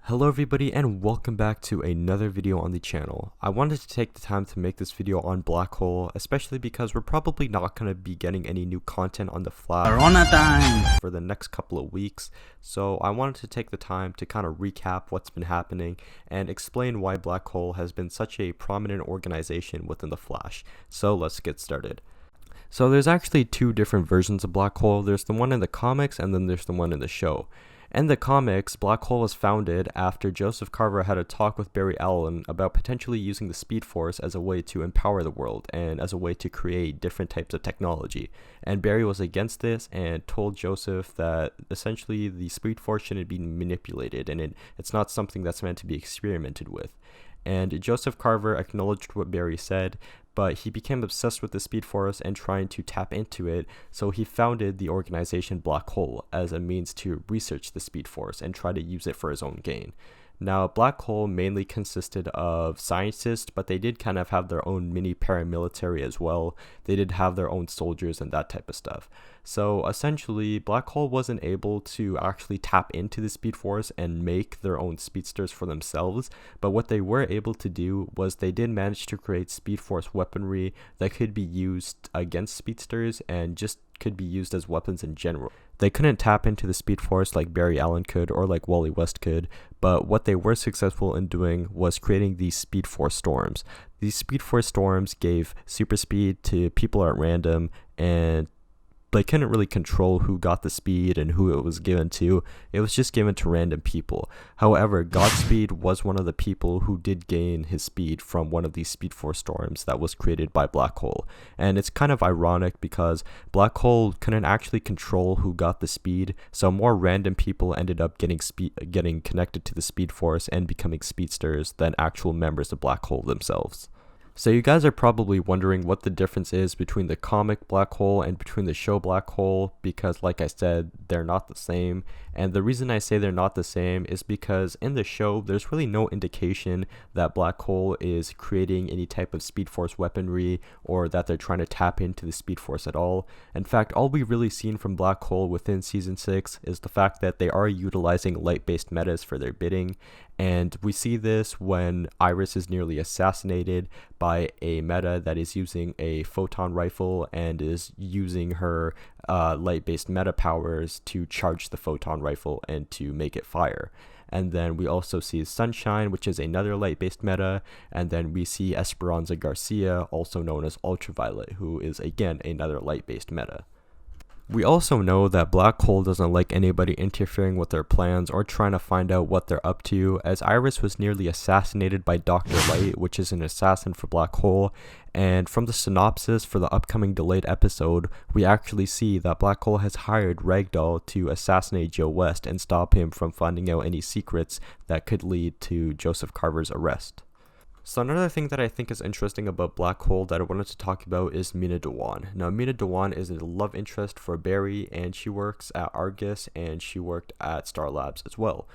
Hello everybody and welcome back to another video on the channel. I wanted to take the time to make this video on Black Hole, especially because we're probably not going to be getting any new content on the Flash for the next couple of weeks. So I wanted to take the time to kind of recap what's been happening and explain why Black Hole has been such a prominent organization within the Flash. So let's get started. So there's actually two different versions of Black Hole. There's the one in the comics and then there's the one in the show. In the comics, Black Hole was founded after Joseph Carver had a talk with Barry Allen about potentially using the Speed Force as a way to empower the world and as a way to create different types of technology. And Barry was against this and told Joseph that essentially the Speed Force shouldn't be manipulated and it's not something that's meant to be experimented with. And Joseph Carver acknowledged what Barry said, but he became obsessed with the Speed Force and trying to tap into it, so he founded the organization Black Hole as a means to research the Speed Force and try to use it for his own gain. Now, Black Hole mainly consisted of scientists, but they did kind of have their own mini paramilitary as well. They did have their own soldiers and that type of stuff. So essentially, Black Hole wasn't able to actually tap into the Speed Force and make their own speedsters for themselves, but what they were able to do was they did manage to create Speed Force weaponry that could be used against speedsters and just could be used as weapons in general. They couldn't tap into the Speed Force like Barry Allen could or like Wally West could, but what they were successful in doing was creating these Speed Force storms. These Speed Force storms gave super speed to people at random, and they couldn't really control who got the speed and who it was given to. It was just given to random people. However, Godspeed was one of the people who did gain his speed from one of these Speed Force storms that was created by Black Hole. And it's kind of ironic because Black Hole couldn't actually control who got the speed, so more random people ended up getting connected to the Speed Force and becoming speedsters than actual members of Black Hole themselves. So you guys are probably wondering what the difference is between the comic Black Hole and between the show Black Hole, because like I said, they're not the same. And the reason I say they're not the same is because in the show, there's really no indication that Black Hole is creating any type of Speed Force weaponry or that they're trying to tap into the Speed Force at all. In fact, all we've really seen from Black Hole within Season 6 is the fact that they are utilizing light-based metas for their bidding. And we see this when Iris is nearly assassinated by a meta that is using a photon rifle and is using her light-based meta powers to charge the photon rifle and to make it fire. And then we also see Sunshine, which is another light-based meta, and then we see 𝓼𝓸𝓶𝓮, also known as Ultraviolet, who is again another light-based meta. We also know that Black Hole doesn't like anybody interfering with their plans or trying to find out what they're up to, as Iris was nearly assassinated by Dr. Light, which is an assassin for Black Hole, and from the synopsis for the upcoming delayed episode, we actually see that Black Hole has hired Ragdoll to assassinate Joe West and stop him from finding out any secrets that could lead to Joseph Carver's arrest. So another thing that I think is interesting about Black Hole that I wanted to talk about is 𝓼𝓸𝓶. Now, 𝓼𝓸𝓶 is a love interest for Barry, and she works at Argus, and she worked at Star Labs as well.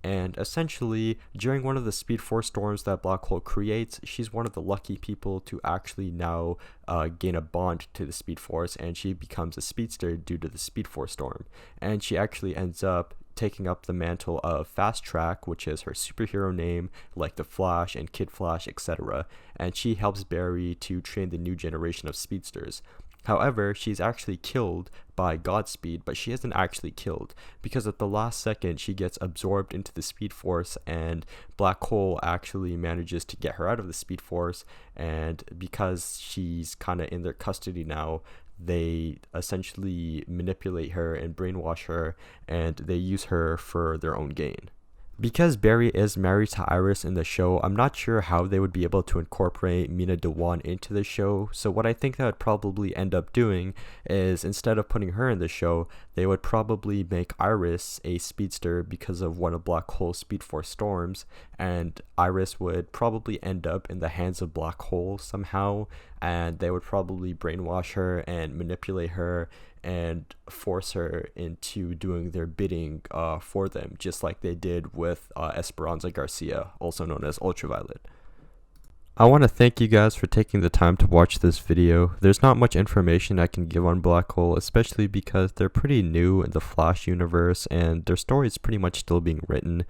And essentially, during one of the Speed Force storms that Black Hole creates, she's one of the lucky people to actually now gain a bond to the Speed Force, and she becomes a speedster due to the Speed Force storm. And she actually ends up taking up the mantle of Fast Track, which is her superhero name, like the Flash and Kid Flash, etc. And she helps Barry to train the new generation of speedsters. However, she's actually killed by Godspeed, but she isn't actually killed because at the last second she gets absorbed into the Speed Force, and Black Hole actually manages to get her out of the Speed Force, and because she's kind of in their custody now, they essentially manipulate her and brainwash her, and they use her for their own gain. Because Barry is married to Iris in the show, I'm not sure how they would be able to incorporate 𝓼𝓸𝓶 into the show, so what I think that would probably end up doing is instead of putting her in the show, they would probably make Iris a speedster because of one of Black Hole's Speed Force storms, and Iris would probably end up in the hands of Black Hole somehow, and they would probably brainwash her and manipulate her and force her into doing their bidding for them, just like they did with 𝓼𝓸𝓶𝓮, also known as Ultraviolet. I want to thank you guys for taking the time to watch this video. There's not much information I can give on Black Hole, especially because they're pretty new in the Flash universe and their story is pretty much still being written.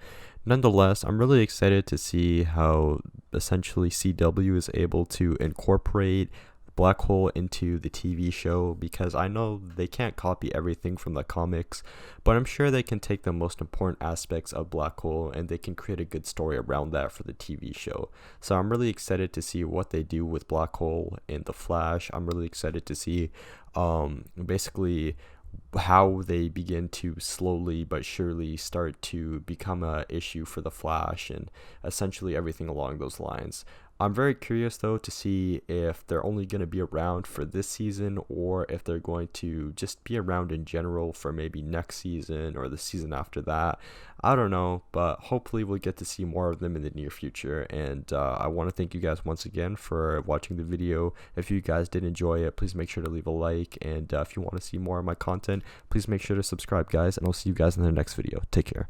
Nonetheless, I'm really excited to see how essentially CW is able to incorporate Black Hole into the TV show, because I know they can't copy everything from the comics, but I'm sure they can take the most important aspects of Black Hole and they can create a good story around that for the TV show. So I'm really excited to see what they do with Black Hole in The Flash. I'm really excited to see basically how they begin to slowly but surely start to become a issue for the Flash and essentially everything along those lines. I'm very curious though to see if they're only going to be around for this season or if they're going to just be around in general for maybe next season or the season after that. I don't know, but hopefully we'll get to see more of them in the near future. And I want to thank you guys once again for watching the video. If you guys did enjoy it, please make sure to leave a like. And if you want to see more of my content, please make sure to subscribe, guys. And I'll see you guys in the next video. Take care.